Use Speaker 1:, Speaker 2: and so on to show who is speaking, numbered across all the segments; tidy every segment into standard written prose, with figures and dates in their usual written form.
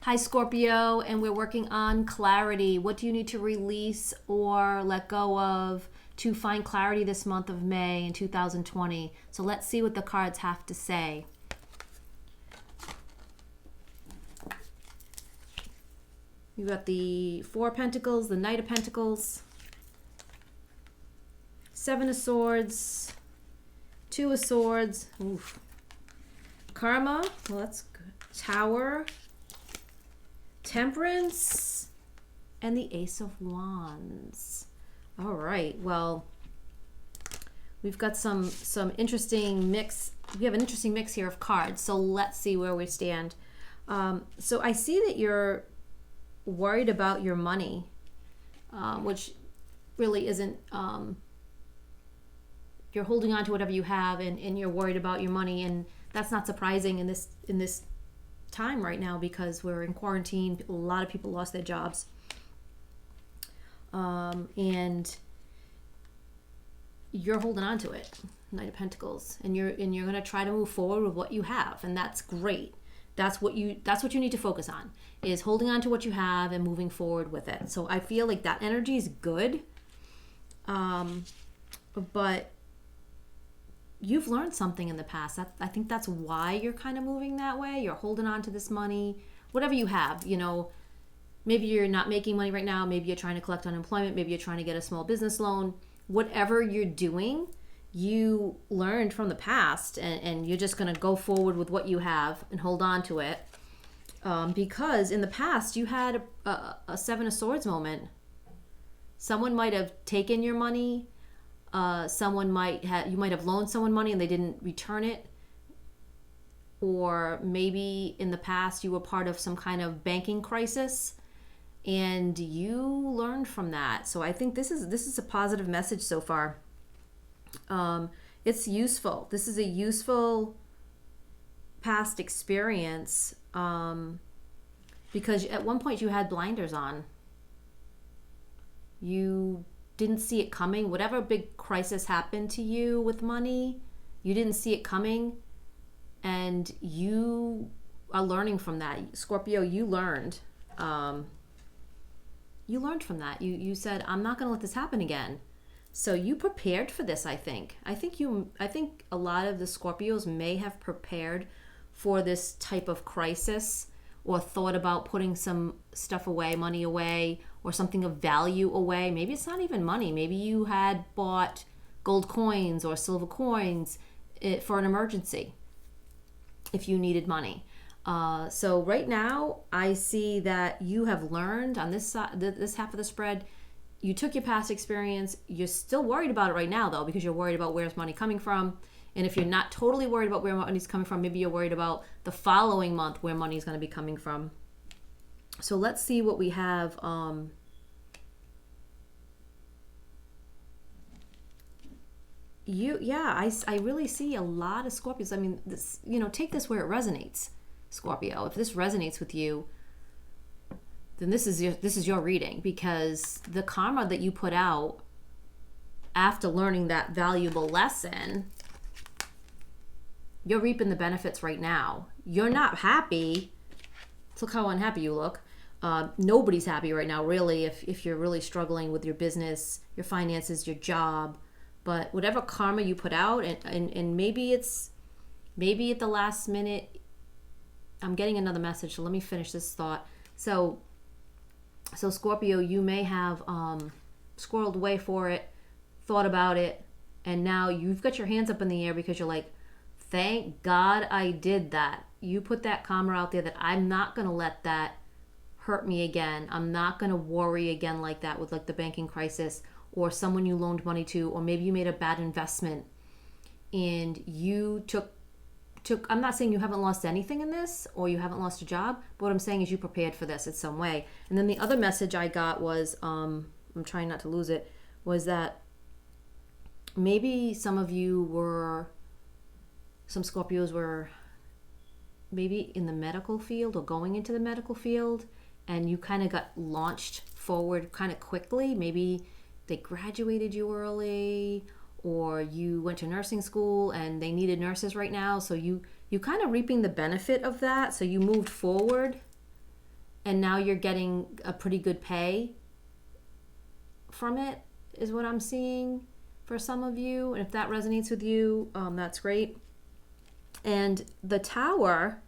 Speaker 1: Hi, Scorpio, and we're working on clarity. What do you need to release or let go of to find clarity this month of May in 2020? So let's see what the cards have to say. You've got the Four of Pentacles, the Knight of Pentacles, Seven of Swords, Two of Swords, oof. Karma, well, that's good. Tower, Temperance, and the Ace of Wands. All right, well, we've got some interesting mix. We have an interesting mix here of cards, so let's see where we stand. So I see that you're worried about your money, which really isn't, you're holding on to whatever you have, and you're worried about your money, and that's not surprising in this time right now because we're in quarantine. A lot of people lost their jobs, and you're holding on to it, Knight of Pentacles, and you're going to try to move forward with what you have, and that's great. That's what you need to focus on, is holding on to what you have and moving forward with it. So I feel like that energy is good, but you've learned something in the past. I think that's why you're kind of moving that way. You're holding on to this money, whatever you have. Maybe you're not making money right now. Maybe you're trying to collect unemployment. Maybe you're trying to get a small business loan. Whatever you're doing, you learned from the past, and you're just going to go forward with what you have and hold on to it. Because in the past, you had a Seven of Swords moment. Someone might have taken your money. You might have loaned someone money and they didn't return it. Or maybe in the past you were part of some kind of banking crisis and you learned from that. So I think this is a positive message so far. It's useful. This is a useful past experience, because at one point you had blinders on. You didn't see it coming. Whatever big crisis happened to you with money, you didn't see it coming, and you are learning from that. Scorpio, you learned. You learned from that. You said, I'm not going to let this happen again. So you prepared for this, I think. I think a lot of the Scorpios may have prepared for this type of crisis, or thought about putting some stuff away, money away, or something of value away. Maybe it's not even money. Maybe you had bought gold coins or silver coins for an emergency if you needed money. So right now, I see that you have learned on this side, this half of the spread. You took your past experience. You're still worried about it right now, though, because you're worried about where's money coming from. And if you're not totally worried about where money's coming from, maybe you're worried about the following month where money's going to be coming from. So let's see what we have. I really see a lot of Scorpios. I mean, this, take this where it resonates, Scorpio. If this resonates with you, then this is your reading, because the karma that you put out after learning that valuable lesson, you're reaping the benefits right now. You're not happy. Look how unhappy you look. Nobody's happy right now, really, if you're really struggling with your business, your finances, your job. But whatever karma you put out, and maybe at the last minute, I'm getting another message, so let me finish this thought. So Scorpio, you may have squirreled away for it, thought about it, and now you've got your hands up in the air because you're like, thank God I did that. You put that karma out there that I'm not going to let that hurt me again. I'm not going to worry again like that with like the banking crisis, or someone you loaned money to, or maybe you made a bad investment and you took I'm not saying you haven't lost anything in this or you haven't lost a job, but what I'm saying is you prepared for this in some way. And then the other message I got was, I'm trying not to lose it, was that maybe some Scorpios were maybe in the medical field or going into the medical field, and you kind of got launched forward kind of quickly. Maybe they graduated you early, or you went to nursing school and they needed nurses right now, so you kind of reaping the benefit of that, so you moved forward and now you're getting a pretty good pay from it, is what I'm seeing for some of you. And if that resonates with you, that's great. And the tower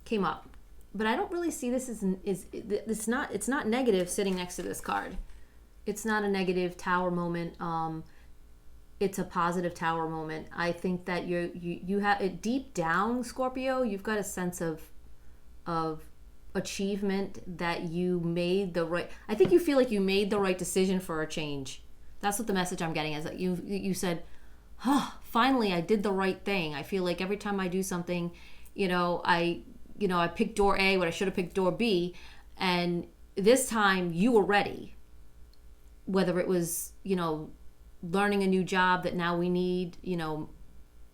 Speaker 1: came up, but I don't really see this as it's not negative sitting next to this card. It's not a negative tower moment. It's a positive tower moment. I think that you have it deep down, Scorpio. You've got a sense of achievement, that you made the right. I think you feel like you made the right decision for a change. That's what the message I'm getting is, that you said, oh, finally I did the right thing. I feel like every time I do something, I picked door A when I should have picked door B, and this time you were ready. Whether it was, learning a new job that now we need,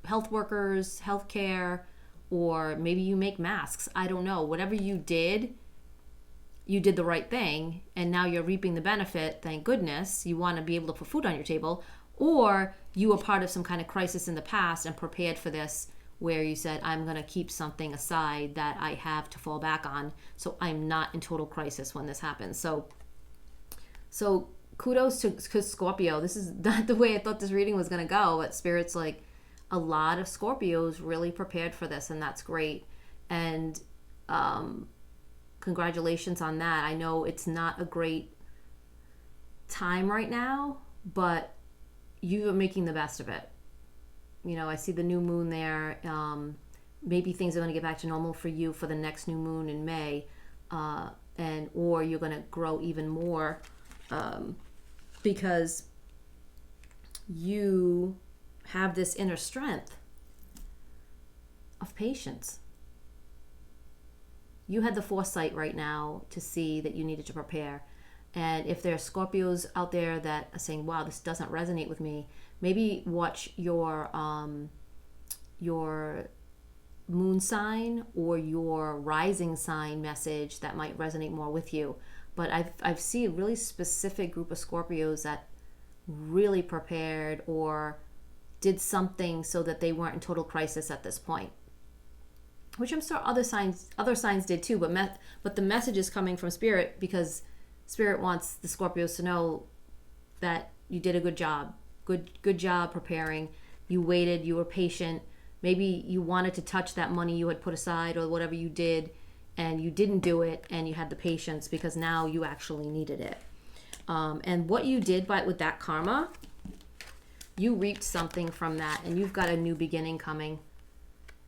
Speaker 1: health workers, healthcare, or maybe you make masks. I don't know. Whatever you did the right thing, and now you're reaping the benefit. Thank goodness. You want to be able to put food on your table, or you were part of some kind of crisis in the past and prepared for this, where you said, I'm going to keep something aside that I have to fall back on, so I'm not in total crisis when this happens. So kudos to Scorpio. This is not the way I thought this reading was going to go, but Spirit's like, a lot of Scorpios really prepared for this, and that's great. And congratulations on that. I know it's not a great time right now, but you are making the best of it. I see the new moon there. Maybe things are going to get back to normal for you for the next new moon in May, or you're going to grow even more because you have this inner strength of patience. You had the foresight right now to see that you needed to prepare. And if there are Scorpios out there that are saying, wow, this doesn't resonate with me, maybe watch your moon sign or your rising sign message that might resonate more with you. But I've seen a really specific group of Scorpios that really prepared or did something so that they weren't in total crisis at this point, which I'm sure other signs did too. But the message is coming from Spirit, because Spirit wants the Scorpios to know that you did a good job. Good job preparing. You waited. You were patient. Maybe you wanted to touch that money you had put aside or whatever you did, and you didn't do it, and you had the patience because now you actually needed it. And what you did with that karma, you reaped something from that, and you've got a new beginning coming,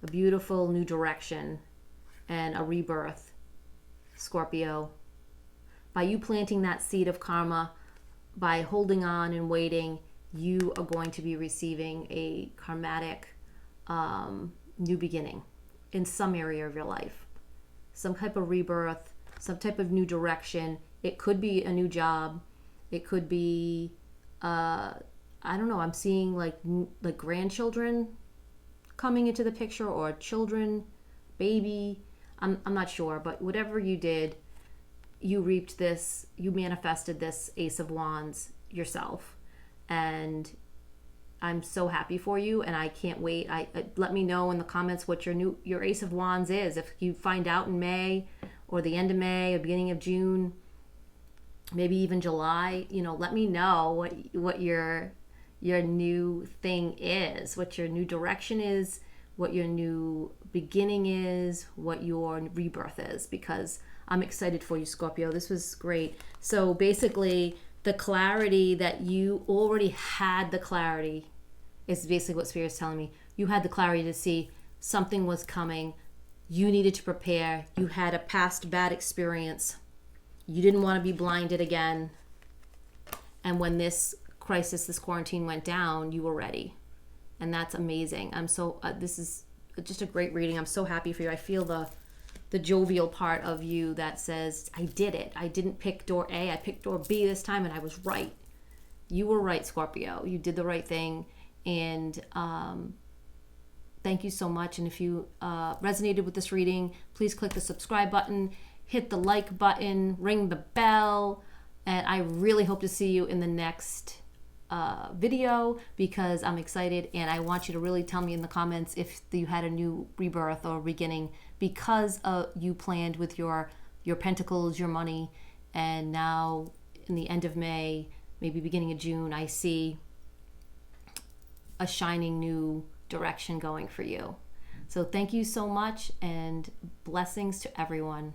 Speaker 1: a beautiful new direction, and a rebirth, Scorpio. By you planting that seed of karma, by holding on and waiting, you are going to be receiving a karmatic new beginning in some area of your life. Some type of rebirth, some type of new direction. It could be a new job. It could be I don't know, I'm seeing like grandchildren coming into the picture, or children, baby. I'm not sure, but whatever you did, you reaped this, you manifested this Ace of Wands yourself. And I'm so happy for you, and I can't wait. Let me know in the comments what your Ace of Wands is. If you find out in May or the end of May or beginning of June, maybe even July, let me know what your new thing is, what your new direction is, what your new beginning is, what your rebirth is, because I'm excited for you, Scorpio. This was great. So basically, the clarity that you already had, the clarity is basically what Spirit's telling me. You had the clarity to see something was coming. You needed to prepare. You had a past bad experience. You didn't want to be blinded again. And when this crisis, this quarantine went down, you were ready. And that's amazing. I'm so, this is just a great reading. I'm so happy for you. I feel the jovial part of you that says, I did it. I didn't pick door A. I picked door B this time, and I was right. You were right, Scorpio. You did the right thing. And thank you so much. And if you resonated with this reading, please click the subscribe button, hit the like button, ring the bell. And I really hope to see you in the next video because I'm excited, and I want you to really tell me in the comments if you had a new rebirth or beginning because you planned with your pentacles, your money, and now in the end of May, maybe beginning of June, I see a shining new direction going for you. So thank you so much, and blessings to everyone.